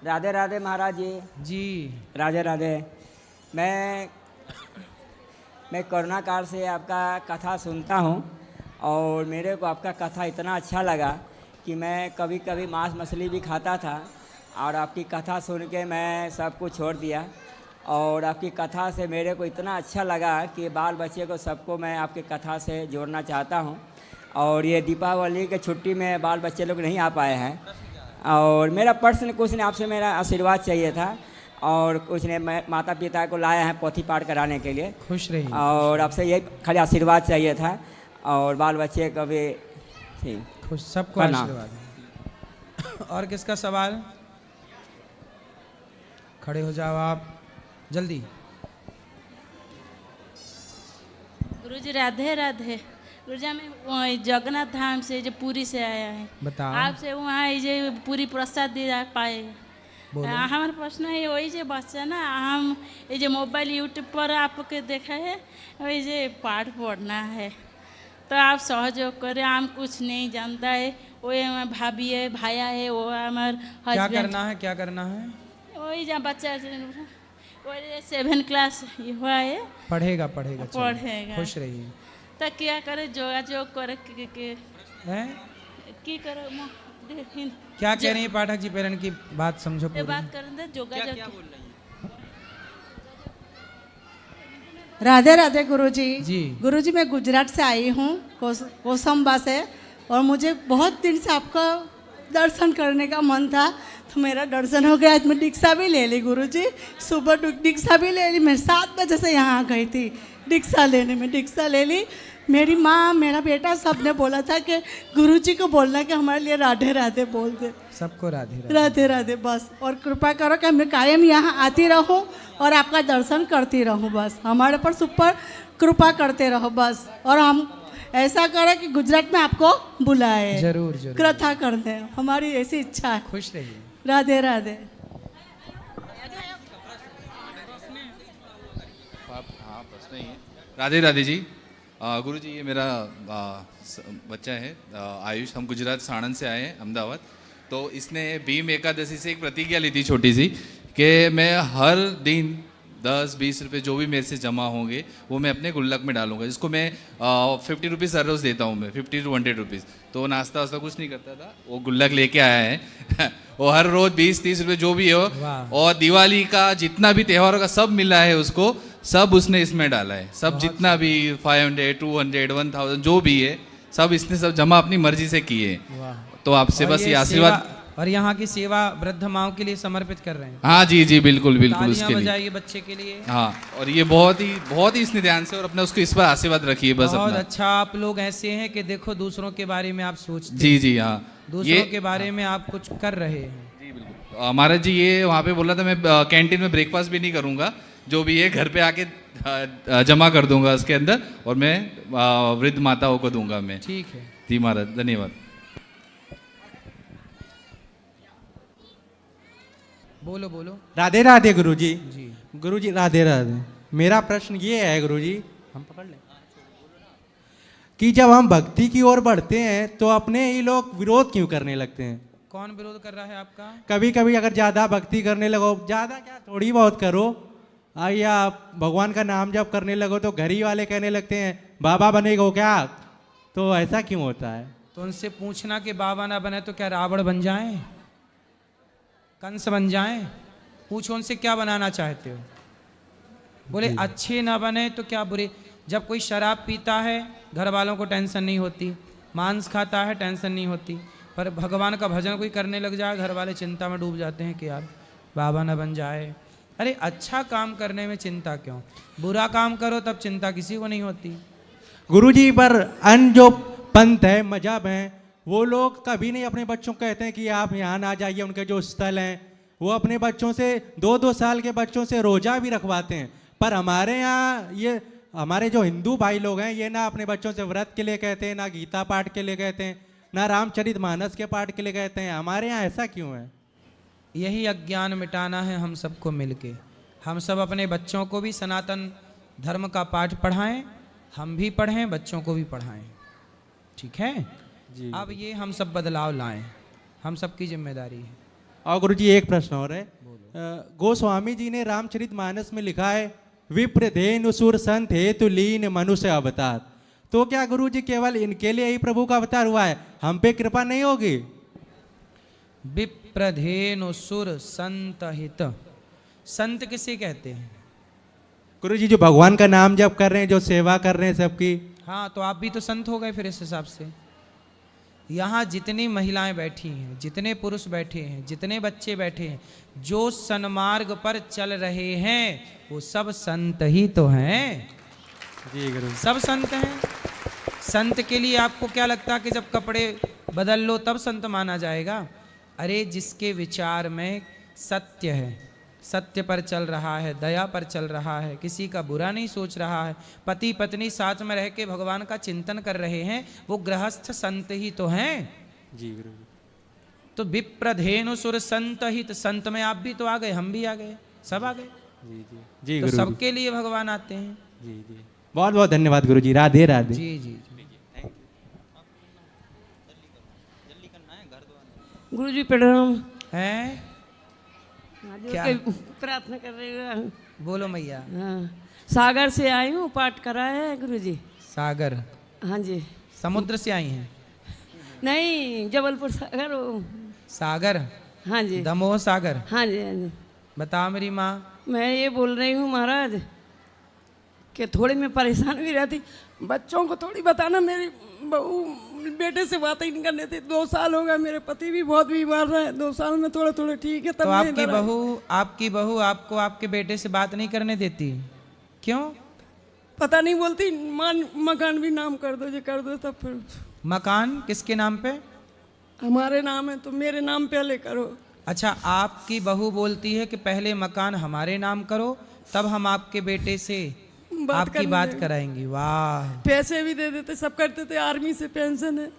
राधे राधे महाराज जी। जी राधे राधे। मैं कोरोना काल से आपका कथा सुनता हूँ और मेरे को आपका कथा इतना अच्छा लगा कि मैं कभी कभी मांस मछली भी खाता था और आपकी कथा सुन के मैं सब कुछ छोड़ दिया। और आपकी कथा से मेरे को इतना अच्छा लगा कि बाल बच्चे को सबको मैं आपकी कथा से जोड़ना चाहता हूँ। और ये दीपावली के छुट्टी में बाल बच्चे लोग नहीं आ पाए हैं और मेरा प्रश्न कुछ नहीं, आपसे मेरा आशीर्वाद चाहिए था और कुछ नहीं, मैं माता पिता को लाया है पोथी पाठ कराने के लिए। खुश रहिए। और आपसे ये खाली आशीर्वाद चाहिए था और बाल बच्चे को भी ठीक खुश, सबको प्रणाम। आशीर्वाद। और किसका सवाल? खड़े हो जाओ आप जल्दी। गुरुजी राधे राधे। गुरुजी मैं वहाँ जगन्नाथ धाम से जो पुरी से आया है, बताओ। आपसे वहाँ ये पूरी प्रसाद दिया पाए। बोलो। हमारा प्रश्न है वही जो बच्चा ना, हम ये जो मोबाइल यूट्यूब पर आपके देखा है वही जो पाठ पढ़ना है तो आप सहयोग करें। हम कुछ नहीं जानता है, वो हमारे भाभी है भाया है, वो हमारे क्या हस्बैंड। करना है, क्या करना है? वही जहाँ बच्चा वही 7 क्लास हुआ है, पढ़ेगा पढ़ेगा चलो। पढ़ेगा। खुश रहिए। तो क्या करे, जोगाजोग करे हैं? की करे क्या कह रही है पाठक जी? पेरेंट की बात समझो पूरी। बात करें दे जोगाजोग। राधे राधे गुरुजी। जी। गुरुजी मैं गुजरात से आई हूँ, कोसंबा से, और मुझे बहुत दिन से आपका दर्शन करने का मन था तो मेरा दर्शन हो गया। आज मैं दीक्षा भी ले ली गुरुजी, सुबह दीक्षा भी ले ली। मैं 7 बजे से यहाँ आ गई थी दीक्षा लेने में, दीक्षा ले ली। मेरी माँ मेरा बेटा सब ने बोला था कि गुरुजी को बोलना कि हमारे लिए राधे राधे बोल दे। सबको राधे राधे। राधे राधे बस। और कृपा करो कि मैं कायम यहाँ आती रहूँ और आपका दर्शन करती रहूँ, बस हमारे पर सुपर कृपा करते रहो बस। और हम ऐसा करें कि गुजरात में आपको बुलाए, जरूर जरूर। कथा करते, हमारी ऐसी इच्छा है। खुश रहिए। राधे राधे। हाँ प्रश्न ही है। राधे राधे जी। गुरु जी ये मेरा बच्चा है आयुष। हम गुजरात साणंद से आए हैं, अहमदाबाद। तो इसने भीम एकादशी से एक प्रतिज्ञा ली थी छोटी सी कि मैं हर दिन 10-20 रुपये जो भी मेरे से जमा होंगे वो मैं अपने गुल्लक में डालूंगा, जिसको मैं 50 रुपीज़ हर रोज़ देता हूँ मैं, 50 to 100 रुपीज़। तो वो नाश्ता वास्ता कुछ नहीं करता था, वो गुल्लक लेके आया है वो हर रोज़ 20-30 रुपये जो भी हो, और दिवाली का जितना भी त्योहारों का सब मिला है उसको, सब उसने इसमें डाला है। सब जितना भी 500, 200, 1000 जो भी है सब इसने सब जमा अपनी मर्जी से किए। तो आपसे बस ये आशीर्वाद। और यहाँ की सेवा वृद्ध माओं के लिए समर्पित कर रहे हैं। हाँ जी जी बिल्कुल बिल्कुल, उसके लिए बजाइए बच्चे के लिए। हाँ, और ये बहुत ही इसने ध्यान से और अपने उसको इस पर आशीर्वाद रखिए बस बहुत अपना। अच्छा। आप लोग ऐसे हैं कि देखो दूसरों के बारे में आप सोचते। जी जी हाँ, दूसरों के बारे में आप कुछ कर रहे हैं। जी बिल्कुल। महाराज जी ये वहाँ पे बोला था मैं कैंटीन में ब्रेकफास्ट भी नहीं करूँगा, जो भी है घर पे आके जमा कर दूंगा उसके अंदर, और मैं वृद्ध माताओं को दूंगा मैं। ठीक है जी महाराज, धन्यवाद। बोलो बोलो। राधे राधे गुरुजी। जी गुरुजी राधे राधे। मेरा प्रश्न ये है गुरुजी, हम पकड़ लें, कि जब हम भक्ति की ओर बढ़ते हैं तो अपने ही लोग विरोध क्यों करने लगते हैं? कौन विरोध कर रहा है आपका? कभी कभी अगर ज़्यादा भक्ति करने लगो, ज़्यादा क्या थोड़ी बहुत करो, या भगवान का नाम जब करने लगो तो घर ही वाले कहने लगते हैं बाबा बनेगो क्या? तो ऐसा क्यों होता है? तो उनसे पूछना कि बाबा ना बने तो क्या रावण बन जाएं, कंस बन जाएं? पूछो उनसे क्या बनाना चाहते हो। बोले अच्छे ना बने तो क्या बुरे। जब कोई शराब पीता है घर वालों को टेंशन नहीं होती, मांस खाता है टेंशन नहीं होती, पर भगवान का भजन कोई करने लग जाए घर वाले चिंता में डूब जाते हैं कि यार बाबा ना बन जाए। अरे अच्छा काम करने में चिंता क्यों, बुरा काम करो तब चिंता किसी को नहीं होती। गुरुजी पर अन्य जो पंथ है, मजहब हैं, वो लोग कभी नहीं अपने बच्चों को कहते हैं कि आप यहाँ ना जाइए। उनके जो स्थल हैं वो अपने बच्चों से 2-2 साल के बच्चों से रोजा भी रखवाते हैं। पर हमारे यहाँ ये हमारे जो हिंदू भाई लोग हैं ये ना अपने बच्चों से व्रत के लिए कहते हैं, ना गीता पाठ के लिए कहते हैं, ना रामचरितमानस के पाठ के लिए कहते हैं। हमारे यहाँ ऐसा क्यों है? यही अज्ञान मिटाना है हम सबको मिलके। हम सब अपने बच्चों को भी सनातन धर्म का पाठ पढ़ाएं, हम भी पढ़ें, बच्चों को भी पढ़ाएं। ठीक है जी। अब ये हम सब बदलाव लाएं, हम सबकी जिम्मेदारी है। और गुरु जी एक प्रश्न और है। गोस्वामी जी ने रामचरितमानस में लिखा है विप्रधेनु सुर संत हेतु लीन मनुष्य अवतार। तो क्या गुरु जी केवल इनके लिए ही प्रभु का अवतार हुआ है, हम पे कृपा नहीं होगी? विप्रधेनु सुर संत हित, संत किसे कहते हैं? गुरु जी जो भगवान का नाम जप कर रहे हैं, जो सेवा कर रहे हैं सबकी। हाँ, तो आप भी तो संत हो गए फिर इस हिसाब से। यहाँ जितनी महिलाएं बैठी हैं, जितने पुरुष बैठे हैं, जितने बच्चे बैठे हैं, जो सन्मार्ग पर चल रहे हैं वो सब संत ही तो हैं। जी गुरु। सब संत हैं। संत के लिए आपको क्या लगता है कि जब कपड़े बदल लो तब संत माना जाएगा? अरे जिसके विचार में सत्य है, सत्य पर चल रहा है, दया पर चल रहा है, किसी का बुरा नहीं सोच रहा है, पति पत्नी साथ में रह के भगवान का चिंतन कर रहे हैं, वो गृहस्थ संत ही तो हैं। जी गुरु। तो विप्रधेनु सुर संत हित, संत में आप भी तो आ गए, हम भी आ गए, सब आ गए। जी जी जी तो गुरु। सबके लिए भगवान आते हैं। जी जी, बहुत बहुत धन्यवाद गुरु जी। राधे राधे। जी जी। गुरु जी प्रणाम। हैं? क्या? प्रार्थना कर रही हूँ। बोलो मैया। हाँ, सागर से आई हूँ, पाठ करा है गुरु जी। सागर? हाँ जी। समुद्र से आई हैं? नहीं, जबलपुर सागर सागर? हाँ जी। दमोह सागर? हाँ जी, हाँ जी। बताओ मेरी माँ। मैं ये बोल रही हूँ महाराज कि थोड़ी मैं परेशान भी रहती, बच्चों को थोड़ी बताना। मेरी बहू बेटे से बात ही नहीं करने थी। 2 साल हो गए, मेरे पति भी बहुत बीमार रहे। 2 साल में थोड़े थोड़े ठीक है। तब तो मैं आपकी इधर आई। बहू आपको आपके बेटे से बात नहीं करने देती? क्यों? पता नहीं, बोलती मकान भी नाम कर दो, ये कर दो। तब फिर मकान किसके नाम पे? हमारे नाम है तो मेरे नाम पहले करो। अच्छा, आपकी बहू बोलती है कि पहले मकान हमारे नाम करो, तब हम आपके बेटे से आपकी बात कराएंगी। वाह। पैसे भी दे देते, सब करते थे। आर्मी से पेंशन है।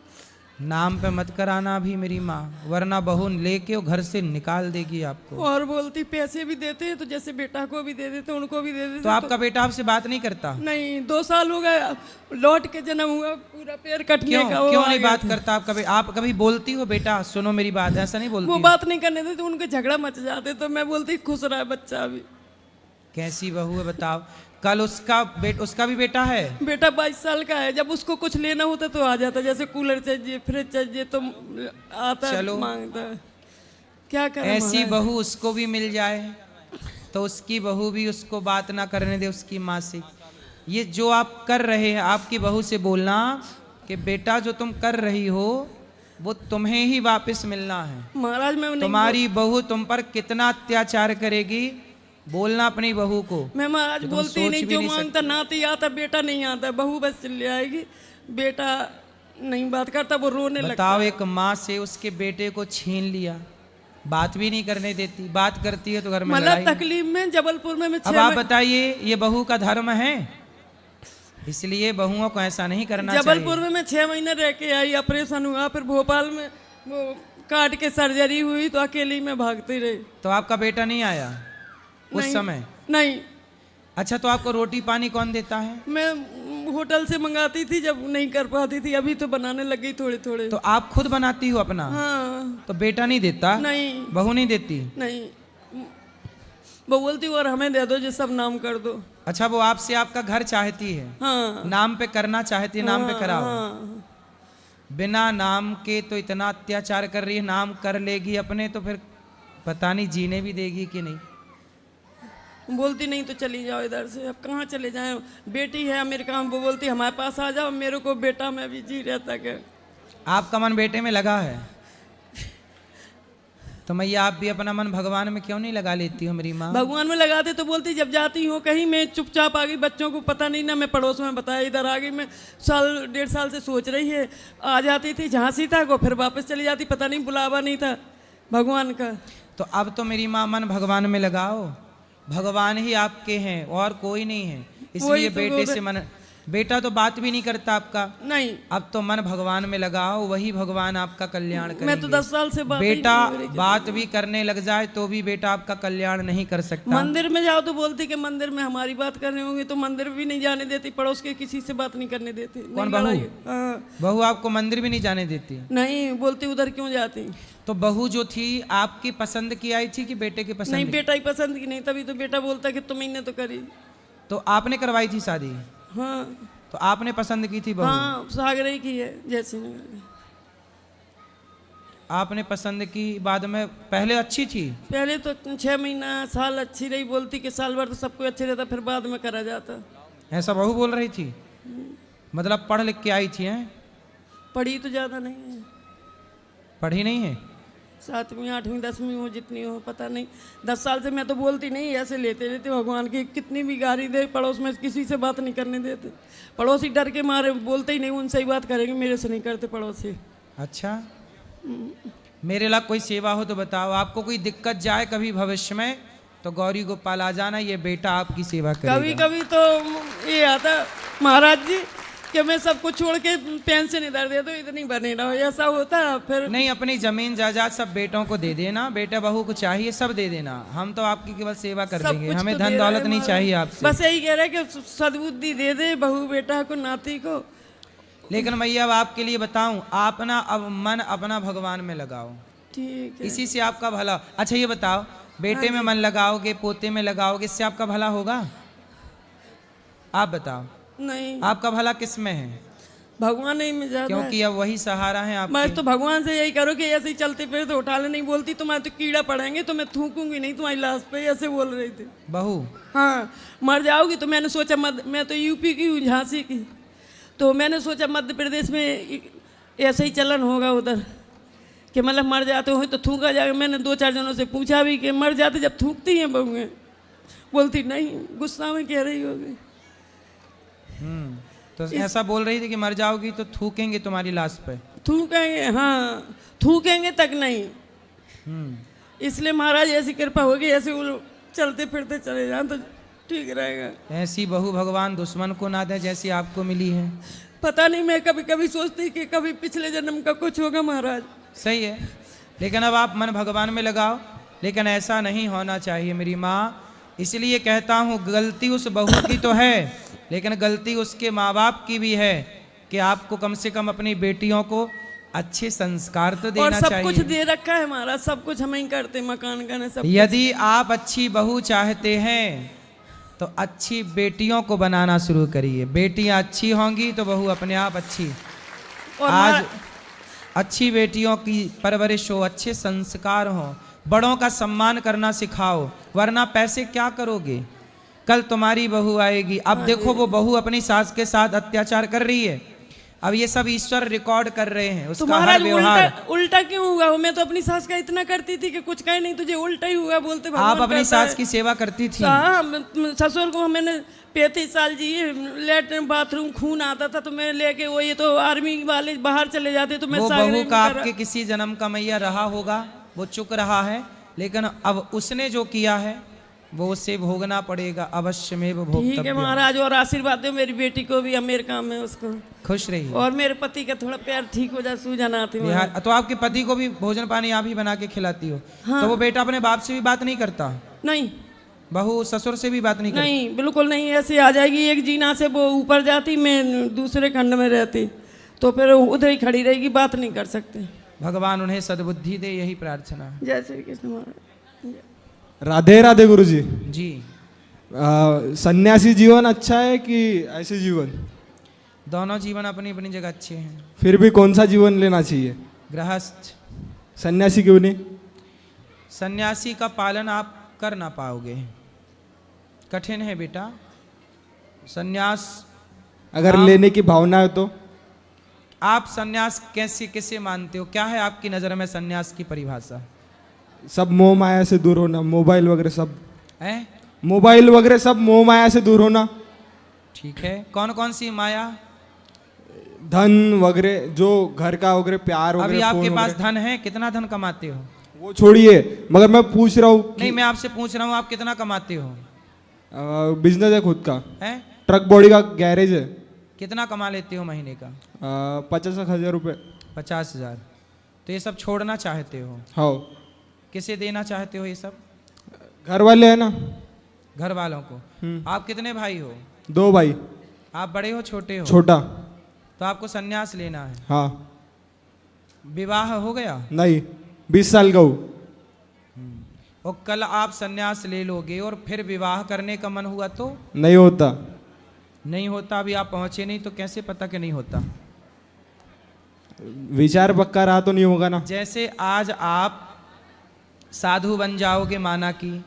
नाम पे मत कराना भी मेरी माँ, वरना बहू लेके वो घर से निकाल देगी आपको। और बोलती पैसे भी देते हैं, तो जैसे बेटा को भी दे देते, उनको भी दे देते। तो आपका बेटा आपसे बात नहीं करता? नहीं, 2 साल हो गए, लौट के जन्म हुआ, पूरा पैर कटने क्यों का। वो क्यों आ नहीं गया बात था। करता? आप कभी बोलती हो बेटा सुनो मेरी बात? ऐसा नहीं बोलती वो हो? बात नहीं करने देते, उनके झगड़ा मच जाते। तो मैं बोलती खुश रहा बच्चा अभी। कैसी बहू है बताओ? कल उसका भी बेटा है? बेटा 22 साल का है। जब उसको कुछ लेना होता तो आ जाता, जैसे कूलर चाहिए, फ्रिज चाहिए, तो आता चलो। मांगता। क्या करें ऐसी महाराज? बहू उसको भी मिल जाए तो उसकी बहू भी उसको बात ना करने दे उसकी माँ से। ये जो आप कर रहे हैं, आपकी बहू से बोलना कि बेटा जो तुम कर रही हो वो तुम्हें ही वापस मिलना है। महाराज मैं नहीं तुम्हारी बहू तुम पर कितना अत्याचार करेगी, बोलना अपनी बहू को। मैं महाराज जो तुम बोलती सोच नहीं, भी जो नहीं मांगता नाती आता, बेटा नहीं आता। बहू बस ले आएगी, बेटा नहीं बात करता, वो रोने लगता। बताओ, एक माँ से उसके बेटे को छीन लिया, बात भी नहीं करने देती, बात करती है तो घर में लड़ाई। मतलब तकलीफ में जबलपुर में मैं अब आप बताइए, ये बहू का धर्म है? इसलिए बहुओं को ऐसा नहीं करना चाहिए। जबलपुर में मैं 6 महीने रह के आई, ऑपरेशन हुआ, फिर भोपाल में वो काट के सर्जरी हुई, तो अकेली में भागती रही। तो आपका बेटा नहीं आया उस नहीं, समय? नहीं। अच्छा, तो आपको रोटी पानी कौन देता है? मैं होटल से मंगाती थी, जब नहीं कर पाती थी। अभी तो बनाने लगी थोड़े थोड़े। तो आप खुद बनाती हो अपना? हाँ। तो बेटा नहीं देता? नहीं। बहू नहीं देती? नहीं, वो बोलती और हमें दे दो, जो सब नाम कर दो। अच्छा, वो आपसे आपका घर चाहती है? हाँ। नाम पे करना चाहती है, नाम पे कराओ। हाँ। बिना नाम के तो इतना अत्याचार कर रही है, नाम कर लेगी अपने तो फिर पता नहीं जीने भी देगी कि नहीं। बोलती नहीं तो चली जाओ इधर से। अब कहाँ चले जाएं? बेटी है अमेरिका में, वो बोलती हमारे पास आ जाओ। मेरे को बेटा में भी जी रहता क्या। आपका मन बेटे में लगा है तो मैया आप भी अपना मन भगवान में क्यों नहीं लगा लेती हो मेरी माँ? भगवान में लगाते तो बोलती जब जाती हूँ कहीं, मैं चुपचाप आ गई, बच्चों को पता नहीं ना। मैं पड़ोस में बताया, इधर आ गई। मैं 1.5 साल से सोच रही है। आ जाती थी झांसी तक, फिर वापस चली जाती। पता नहीं बुलावा नहीं था भगवान का। तो अब तो मेरी माँ मन भगवान में लगाओ। भगवान ही आपके हैं और कोई नहीं है, इसलिए तो बेटे से मन। बेटा तो बात भी नहीं करता आपका। नहीं, अब तो मन भगवान में लगाओ, वही भगवान आपका कल्याण करेंगे। मैं तो 10 साल से बात ही बेटा नहीं हो रही थी। बात भी करने लग जाए तो भी बेटा आपका कल्याण नहीं कर सकता। मंदिर में जाओ तो बोलती कि मंदिर में हमारी बात करने होंगे, तो मंदिर भी नहीं जाने देती, पड़ोस के किसी से बात नहीं करने देती। कौन, नहीं बहू? लड़ाई। हाँ। बहू आपको मंदिर भी नहीं जाने देती? नहीं, बोलती उधर क्यों जाती। तो बहू जो थी आपकी पसंद की आई थी कि बेटे की पसंद नहीं, की? बेटा ही पसंद की नहीं, तभी तो बेटा बोलता कि तुमने तो करी। तो आपने करवाई थी शादी? हाँ तो आपने पसंद की थी बहू? हाँ, सागरे ही की है, जैसे नगर की। आपने पसंद की, बाद में पहले अच्छी थी? पहले तो 6 महीना साल अच्छी रही, बोलती कि साल भर तो सब कुछ अच्छे रहता, फिर बाद में करा जाता। ऐसा बहू बोल रही थी? मतलब पढ़ लिख के आई थी? हैं? पढ़ी तो ज़्यादा नहीं है, पढ़ी नहीं है? 7वीं 8वीं 10वीं हो, जितनी हो पता नहीं। 10 साल से मैं तो बोलती नहीं, ऐसे लेते रहते भगवान की कितनी भी गाली दे, पड़ोस में किसी से बात नहीं करने देते। पड़ोसी डर के मारे बोलते ही नहीं, उनसे ही बात करेंगे, मेरे से नहीं करते पड़ोसी। अच्छा, मेरे ला कोई सेवा हो तो बताओ। आपको कोई दिक्कत जाए कभी भविष्य में तो गौरी गोपाल आ जाना, ये बेटा आपकी सेवा करेगा। कभी कभी तो ये आता महाराज जी कि मैं सब कुछ छोड़ के पेंशन इधर दे दो, इतनी बने रहो, ऐसा होता है। फिर नहीं, अपनी जमीन जायदाद सब बेटों को दे देना, बेटा बहू को चाहिए सब दे देना, हम तो आपकी केवल सेवा कर सब देंगे, कुछ हमें तो धन दे रहा दौलत है नहीं महाराज। चाहिए आपसे। बस यही कह रहे कि सद्बुद्धि दे दे बहू बेटा को, नाती को। लेकिन भैया अब आपके लिए बताऊं, आप ना अब मन अपना भगवान में लगाओ, ठीक है। इसी से आपका भला। अच्छा ये बताओ, बेटे में मन लगाओगे, पोते में लगाओगे, इससे आपका भला होगा? आप बताओ, नहीं, आपका भला किस में है? भगवान ही में ज्यादा क्योंकि अब वही सहारा है मैं आपके। तो भगवान से यही करो कि ऐसे ही चलते फिर तो उठा ले। नहीं बोलती तुम्हारे तो कीड़ा पड़ेंगे, तो मैं थूकूंगी नहीं तुम्हारी लाश पे, ऐसे बोल रही थी। बहू हाँ, मर जाओगी तो मैंने सोचा मैं तो यूपी की हूँ, झांसी की, तो मैंने सोचा मध्य प्रदेश में ऐसे ही चलन होगा उधर कि मतलब मर जाते हो तो थूका जाएगा। मैंने 2-4 जनों से पूछा भी कि मर जाते जब थूकती हैं बहुएं, बोलती नहीं, गुस्सा में कह रही होगी। तो ऐसा बोल रही थी कि मर जाओगी तो थूकेंगे तुम्हारी लाश पे? थूकेंगे, हाँ, थूकेंगे तक नहीं। इसलिए महाराज ऐसी कृपा होगी, ऐसे वो चलते फिरते चले जाएं तो ठीक रहेगा। ऐसी बहू भगवान दुश्मन को ना दे जैसी आपको मिली है। पता नहीं, मैं कभी कभी सोचती कि कभी पिछले जन्म का कुछ होगा महाराज। सही है, लेकिन अब आप मन भगवान में लगाओ, लेकिन ऐसा नहीं होना चाहिए मेरी माँ। इसलिए कहता हूँ, गलती उस बहू की तो है, लेकिन गलती उसके माँ बाप की भी है कि आपको कम से कम अपनी बेटियों को अच्छे संस्कार तो और देना सब चाहिए। कुछ दे रखा है महाराज, सब कुछ हम ही करते, मकान का सब। यदि आप अच्छी बहू चाहते हैं तो अच्छी बेटियों को बनाना शुरू करिए। बेटियां अच्छी होंगी तो बहू अपने आप अच्छी। और आज अच्छी बेटियों की परवरिश हो, अच्छे संस्कार हो, बड़ों का सम्मान करना सिखाओ, वरना पैसे क्या करोगे? कल तुम्हारी बहू आएगी। अब देखो वो बहू अपनी सास के साथ अत्याचार कर रही है, अब ये सब ईश्वर रिकॉर्ड कर रहे हैं उसका हर तुम्हारा व्यवहार। उल्टा क्यों हुआ? मैं तो अपनी सास का इतना करती थी कि कुछ कहे नहीं, तुझे उल्टा ही हुआ बोलते भगवान आप अपनी करता सास है। की सेवा करती थी? हाँ, ससुर को मैंने 35 साल जी, लेटरिन बाथरूम खून आता था तो मैं लेके, वो ये तो आर्मी वाले बाहर चले जाते तो मैं वो सागरे बहू में का करा। आपके किसी जन्म का मैया रहा होगा, वो चुक रहा है, लेकिन अब उसने जो किया है वो उसे भोगना पड़ेगा, अवश्य में वो ठीक है भोगतव्य। महाराज, और आशीर्वाद दो मेरी बेटी को भी, अमेरिका में उसको, खुश रहिए। और मेरे पति का थोड़ा पैर ठीक हो जाए, सूजन आती है। बिहार तो आपके पति को भी भोजन पानी आप ही बना के खिलाती हो? हाँ। तो वो बेटा अपने बाप से भी बात नहीं करता? नहीं बहू ससुर से भी बात नहीं करती? नहीं, बिल्कुल नहीं। ऐसे आ जाएगी एक जीना से वो ऊपर जाती, मैं दूसरे खंड में रहती, तो फिर उधर ही खड़ी रहेगी, बात नहीं कर सकते। भगवान उन्हें सद्बुद्धि दे, यही प्रार्थना है। जय श्री कृष्ण महाराज। राधे राधे गुरुजी। जी, सन्यासी जीवन अच्छा है कि ऐसे जीवन? दोनों जीवन अपनी अपनी जगह अच्छे हैं। फिर भी कौन सा जीवन लेना चाहिए? गृहस्थ। सन्यासी क्यों नहीं? सन्यासी का पालन आप कर ना पाओगे, कठिन है बेटा। सन्यास अगर लेने की भावना है तो? आप सन्यास कैसे कैसे मानते हो? क्या है आपकी नज़र में सन्यास की परिभाषा? सब मोह माया से दूर होना, मोबाइल वगैरह सब, है? मोबाइल वगैरह सब मोह माया से दूर होना। ठीक है, कौन कौन सी माया? धन वगैरह, जो घर का वगैरह, प्यार वगैरह। अभी आपके फोन पास वगैरह। धन है? कितना धन कमाते हो? वो छोड़िए, मगर मैं पूछ रहा हूँ नहीं, मैं आपसे पूछ रहा हूँ आप कितना कमाते हो? बिजनेस है खुद का, है? ट्रक बॉडी का गैरेज है। कितना कमा लेते हो महीने का? 50,000 रुपये। 50,000। तो ये सब छोड़ना चाहते हो? हाँ। किसे देना चाहते हो ये सब? घर वाले है ना। घर वालों को। आप कितने भाई हो? 2 भाई। आप बड़े हो छोटे हो? छोटा। तो आपको सन्यास लेना है। हाँ। विवाह हो गया? नहीं, 20 साल का हूँ। और कल आप सन्यास ले लोगे और फिर विवाह करने का मन हुआ तो? नहीं होता। नहीं होता। अभी आप पहुंचे नहीं तो कैसे पता कि नहीं होता? विचार पक्का रहा तो नहीं होगा ना। जैसे आज आप साधु बन जाओगे, माना कि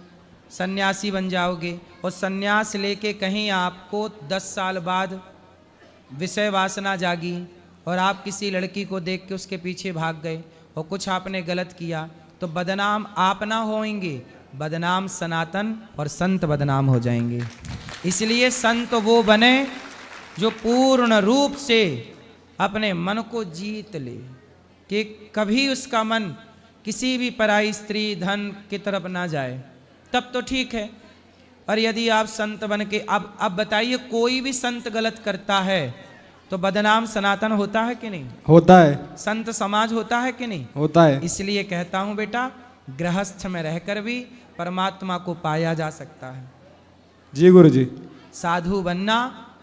सन्यासी बन जाओगे, और सन्यास लेके कहीं आपको 10 साल बाद विषय वासना जागी और आप किसी लड़की को देख के उसके पीछे भाग गए और कुछ आपने गलत किया, तो बदनाम आप ना होंगे, बदनाम सनातन और संत बदनाम हो जाएंगे। इसलिए संत वो बने जो पूर्ण रूप से अपने मन को जीत ले, कि कभी उसका मन किसी भी पराई स्त्री धन की तरफ ना जाए, तब तो ठीक है। और यदि आप संत बन के अब बताइए, कोई भी संत गलत करता है तो बदनाम सनातन होता है कि नहीं? होता है। संत समाज होता है कि नहीं? होता है। इसलिए कहता हूं बेटा, गृहस्थ में रहकर भी परमात्मा को पाया जा सकता है। जी गुरुजी। साधु बनना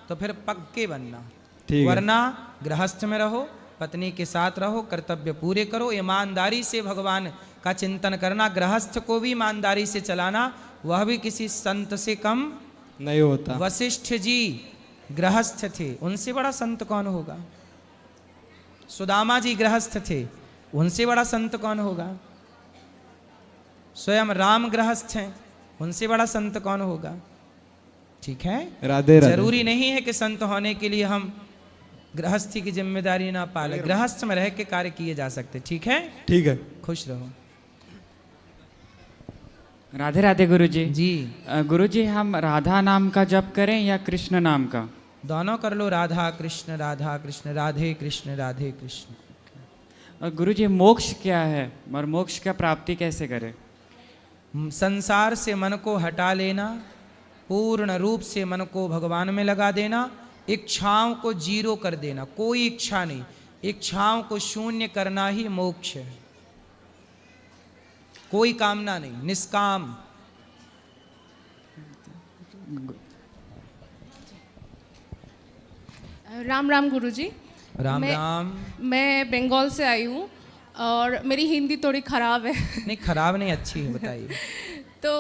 तो फिर पक्के बनना, ठीक है। वरना गृहस्थ में रहो, पत्नी के साथ रहो, कर्तव्य पूरे करो, ईमानदारी से भगवान का चिंतन करना। गृहस्थ को भी ईमानदारी से चलाना, वह भी किसी संत से कम नहीं होता। वशिष्ठ जी गृहस्थ थे, उनसे बड़ा संत कौन होगा? सुदामा जी गृहस्थ थे, उनसे बड़ा संत कौन होगा? स्वयं राम गृहस्थ हैं, उनसे बड़ा संत कौन होगा? ठीक है। राधे राधे। जरूरी नहीं है कि संत होने के लिए हम गृहस्थी की जिम्मेदारी ना पाले, गृहस्थ में रह के कार्य किए जा सकते। ठीक है। ठीक है। खुश रहो। राधे राधे गुरुजी। जी गुरुजी, हम राधा नाम का जप करें या कृष्ण नाम का? दोनों कर लो, राधा कृष्ण राधे कृष्ण राधे कृष्ण। गुरुजी, मोक्ष क्या है और मोक्ष का प्राप्ति कैसे करें? संसार से मन को हटा लेना, पूर्ण रूप से मन को भगवान में लगा देना, इच्छाओं को जीरो कर देना, कोई इच्छा नहीं, इच्छाओं को शून्य करना ही मोक्ष है। कोई कामना नहीं, निष्काम। राम राम गुरुजी। राम राम। मैं बंगाल से आई हूँ और मेरी हिंदी थोड़ी ख़राब है। नहीं, खराब नहीं, अच्छी है, बताइए। तो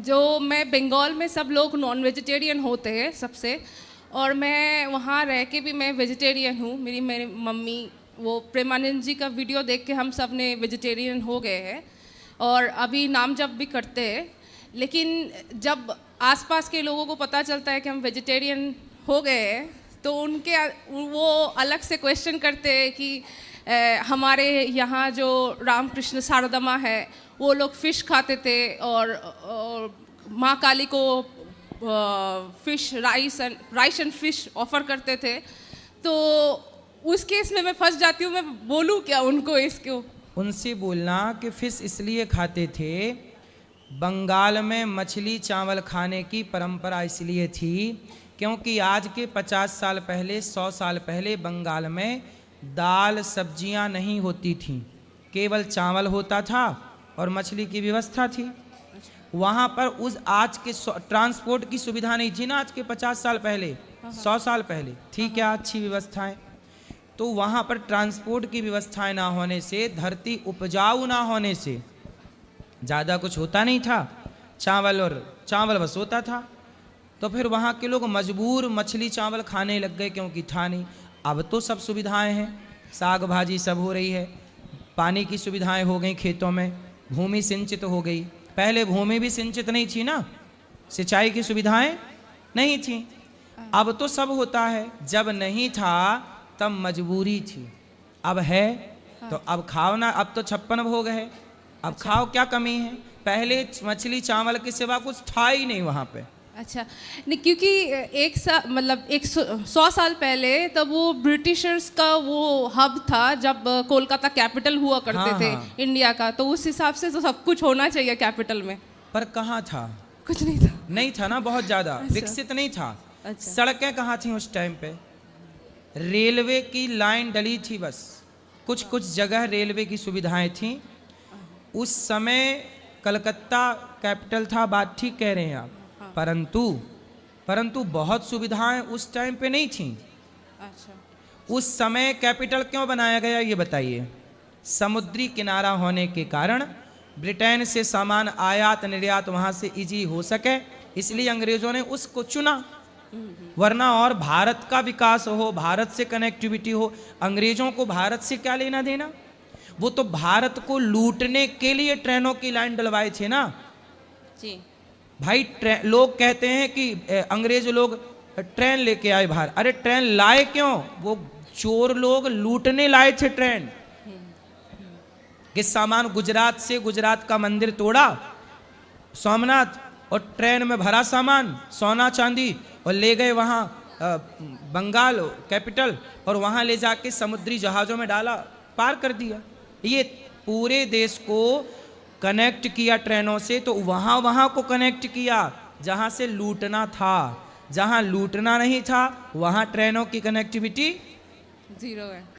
जो मैं बंगाल में सब लोग नॉन वेजिटेरियन होते हैं सबसे, और मैं वहाँ रह के भी मैं वेजिटेरियन हूँ। मेरी मम्मी वो प्रेमानंद जी का वीडियो देख के हम सब ने वेजिटेरियन हो गए हैं और अभी नाम जप भी करते हैं। लेकिन जब आसपास के लोगों को पता चलता है कि हम वेजिटेरियन हो गए हैं तो वो अलग से क्वेश्चन करते हैं कि हमारे यहाँ जो रामकृष्ण शारदमा है वो लोग फ़िश खाते थे और माँ काली को fish rice and fish offer करते थे। तो उस केस में मैं फंस जाती हूँ, मैं बोलूँ क्या उनको इसको? उनसे बोलना कि फिश इसलिए खाते थे, बंगाल में मछली चावल खाने की परंपरा इसलिए थी क्योंकि आज के 50 साल पहले 100 साल पहले बंगाल में दाल सब्जियां नहीं होती थीं, केवल चावल होता था और मछली की व्यवस्था थी। वहाँ पर उस आज के ट्रांसपोर्ट की सुविधा नहीं थी ना, आज के 50 साल पहले 100 साल पहले थी क्या अच्छी व्यवस्थाएं? तो वहाँ पर ट्रांसपोर्ट की व्यवस्थाएं ना होने से, धरती उपजाऊ ना होने से ज़्यादा कुछ होता नहीं था, चावल बस होता था। तो फिर वहाँ के लोग मजबूर मछली चावल खाने लग गए क्योंकि था नहीं। अब तो सब सुविधाएं हैं, साग भाजी सब हो रही है, पानी की सुविधाएं हो गई, खेतों में भूमि सिंचित हो गई। पहले भूमि भी सिंचित नहीं थी ना, सिंचाई की सुविधाएं नहीं थी। अब तो सब होता है, जब नहीं था तब मजबूरी थी, अब है तो अब खाओ ना। अब तो 56 भोग है, अब खाओ, क्या कमी है? पहले मछली चावल के सिवा कुछ था ही नहीं वहाँ पे। अच्छा नहीं, क्योंकि 100 साल पहले तब वो ब्रिटिशर्स का वो हब था, जब कोलकाता कैपिटल हुआ करते थे इंडिया का, तो उस हिसाब से तो सब कुछ होना चाहिए कैपिटल में। पर कहाँ था? कुछ नहीं था। नहीं था ना, बहुत ज़्यादा विकसित नहीं था। अच्छा। सड़कें कहाँ थी उस टाइम पे? रेलवे की लाइन डली थी बस, कुछ कुछ जगह रेलवे की सुविधाएं थी। उस समय कलकत्ता कैपिटल था, बात ठीक कह रहे हैं आप, परंतु बहुत सुविधाएं उस टाइम पे नहीं थी। अच्छा। उस समय कैपिटल क्यों बनाया गया ये बताइए? समुद्री किनारा होने के कारण ब्रिटेन से सामान आयात निर्यात वहां से इजी हो सके, इसलिए अंग्रेजों ने उसको चुना। वरना और भारत का विकास हो, भारत से कनेक्टिविटी हो, अंग्रेजों को भारत से क्या लेना देना? वो तो भारत को लूटने के लिए ट्रेनों की लाइन डलवाए थे ना जी। भाई। लोग कहते हैं कि अंग्रेज लोग ट्रेन लेके आए बाहर, अरे ट्रेन लाए क्यों? वो चोर लोग लूटने लाए थे ट्रेन। कि सामान गुजरात से, गुजरात का मंदिर तोड़ा सोमनाथ, और ट्रेन में भरा सामान सोना चांदी, और ले गए वहाँ बंगाल कैपिटल, और वहाँ ले जाके समुद्री जहाज़ों में डाला, पार कर दिया। ये पूरे देश को कनेक्ट किया ट्रेनों से, तो वहाँ को कनेक्ट किया जहाँ से लूटना था। जहाँ लूटना नहीं था वहाँ ट्रेनों की कनेक्टिविटी जीरो है।